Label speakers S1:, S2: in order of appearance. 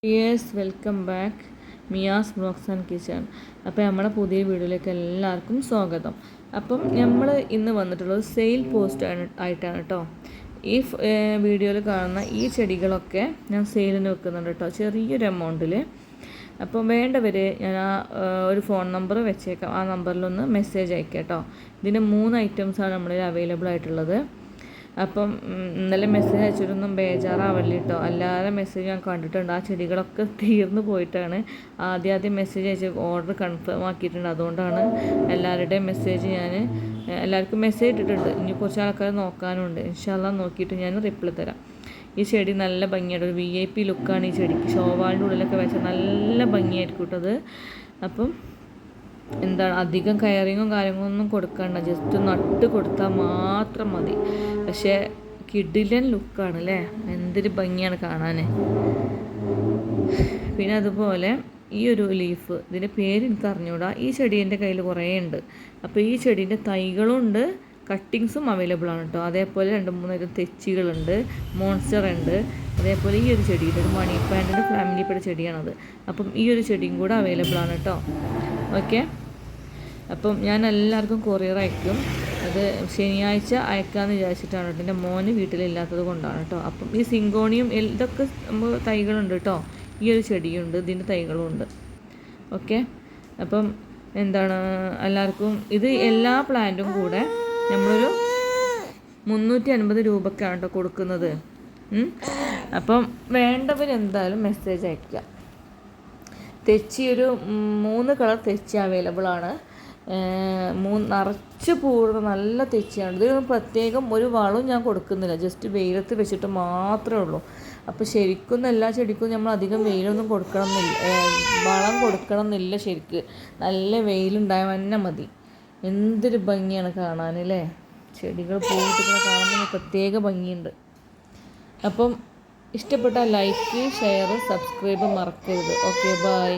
S1: Yes, welcome back Miass vlogs and kitchen. അപ്പോൾ നമ്മുടെ പുതിയ വീഡിയോയിലേക്ക് എല്ലാവർക്കും സ്വാഗതം. അപ്പം നമ്മൾ ഇന്ന് വന്നിട്ടുള്ളത് സെയിൽ പോസ്റ്റ് ആയിട്ടാണ് കേട്ടോ. ഈ വീഡിയോയിൽ കാണുന്ന ഈ ചെടികളൊക്കെ ഞാൻ സെയിലിന് വെക്കുന്നുണ്ട് കേട്ടോ, ചെറിയൊരു എമൗണ്ടിൽ. അപ്പം വേണ്ടവർ ഞാൻ ഒരു ഫോൺ നമ്പർ വെച്ചേക്കാം, ആ നമ്പറിലൊന്ന് മെസ്സേജ് അയക്കാം കേട്ടോ. ഇതിൻ്റെ 3 ഐറ്റംസാണ് നമ്മളിൽ അവൈലബിൾ ആയിട്ടുള്ളത്. അപ്പം ഇന്നലെ മെസ്സേജ് അയച്ചിട്ടൊന്നും ബേജാറാവല്ല കേട്ടോ. എല്ലാവരും മെസ്സേജ് ഞാൻ കണ്ടിട്ടുണ്ട്, ആ ചെടികളൊക്കെ തീർന്നു പോയിട്ടാണ് ആദ്യം മെസ്സേജ് അയച്ച് ഓർഡർ കൺഫേം ആക്കിയിട്ടുണ്ട്. അതുകൊണ്ടാണ് എല്ലാവരുടെയും മെസ്സേജ് ഞാൻ എല്ലാവർക്കും മെസ്സേജ് ഇട്ടിട്ടുണ്ട്. ഇനി കുറച്ച് ആൾക്കാർ നോക്കാനുണ്ട്. ഇൻഷാല്ലാ നോക്കിയിട്ട് ഞാൻ റിപ്ലൈ തരാം. ഈ ചെടി നല്ല ഭംഗിയായിട്ട് ഒരു VIP ലുക്കാണ് ഈ ചെടിക്ക്. ഷോവാളിൻ്റെ ഉള്ളിലൊക്കെ വെച്ചാൽ നല്ല ഭംഗിയായിരിക്കും കേട്ടത്. അപ്പം എന്താണ്, അധികം കെയറിങ്ങും കാര്യങ്ങളൊന്നും കൊടുക്കണ്ട, ജസ്റ്റ് നട്ട് കൊടുത്താൽ മാത്രം മതി. പക്ഷേ കിഡിലൻ ലുക്കാണ് അല്ലേ, എന്തൊരു ഭംഗിയാണ് കാണാൻ. പിന്നെ അതുപോലെ ഈ ഒരു ലീഫ്, ഇതിൻ്റെ പേര് എനിക്ക് അറിഞ്ഞൂടാ. ഈ ചെടി എൻ്റെ കയ്യിൽ കുറേ ഉണ്ട്. അപ്പോൾ ഈ ചെടീൻ്റെ തൈകളുണ്ട്, കട്ടിങ്സും അവൈലബിൾ ആണ് കേട്ടോ. അതേപോലെ 2-3 തരം തെച്ചികളുണ്ട്, മോൺസ്റ്റർ ഉണ്ട്. അതേപോലെ ഈ ഒരു ചെടിയുണ്ട്, ഒരു മണി പ്ലാന്റിൻ്റെ ഫാമിലിപ്പെട്ട ചെടിയാണത്. അപ്പം ഈ ഒരു ചെടിയും കൂടെ അവൈലബിൾ ആണ് കേട്ടോ. ഓക്കെ, അപ്പം ഞാൻ എല്ലാവർക്കും കൊറിയർ അയക്കും. അത് ശനിയാഴ്ച അയക്കാമെന്ന് വിചാരിച്ചിട്ടാണ് കേട്ടോ. എൻ്റെ മോന് വീട്ടിലില്ലാത്തത് കൊണ്ടാണ് കേട്ടോ. അപ്പം ഈ സിങ്കോണിയും ഇതൊക്കെ നമ്മൾ തൈകളുണ്ട് കേട്ടോ. ഈ ഒരു ചെടിയുണ്ട്, ഇതിൻ്റെ തൈകളും ഉണ്ട്. ഓക്കെ, അപ്പം എന്താണ്, എല്ലാവർക്കും ഇത് എല്ലാ പ്ലാന്റും കൂടെ നമ്മളൊരു 350 രൂപയ്ക്കാണ് കേട്ടോ കൊടുക്കുന്നത്. അപ്പം വേണ്ടവരെന്തായാലും മെസ്സേജ് അയക്കുക. തെച്ചി ഒരു 3 കളർ തെച്ചി അവൈലബിൾ ആണ്. നിറച്ച് പൂടുന്ന നല്ല തെച്ചിയാണ്. ഇതിനൊന്നും പ്രത്യേകം ഒരു വളവും ഞാൻ കൊടുക്കുന്നില്ല, ജസ്റ്റ് വെയിലത്ത് വെച്ചിട്ട് മാത്രമേ ഉള്ളൂ. അപ്പോൾ ശരിക്കും എല്ലാ ചെടിക്കും നമ്മൾ അധികം വെയിലൊന്നും വളം കൊടുക്കണം എന്നില്ല. ശരിക്ക് നല്ല വെയിലുണ്ടായാൽ തന്നെ മതി. എന്തൊരു ഭംഗിയാണ് കാണാൻ അല്ലേ, ചെടികൾ പൂവിട്ടിങ്ങനെ കാണുന്നതിന് പ്രത്യേക ഭംഗിയുണ്ട്. അപ്പം ഇഷ്ടപ്പെട്ട ലൈക്ക്, ഷെയർ, സബ്സ്ക്രൈബ് മറക്കരുത്. Okay, by.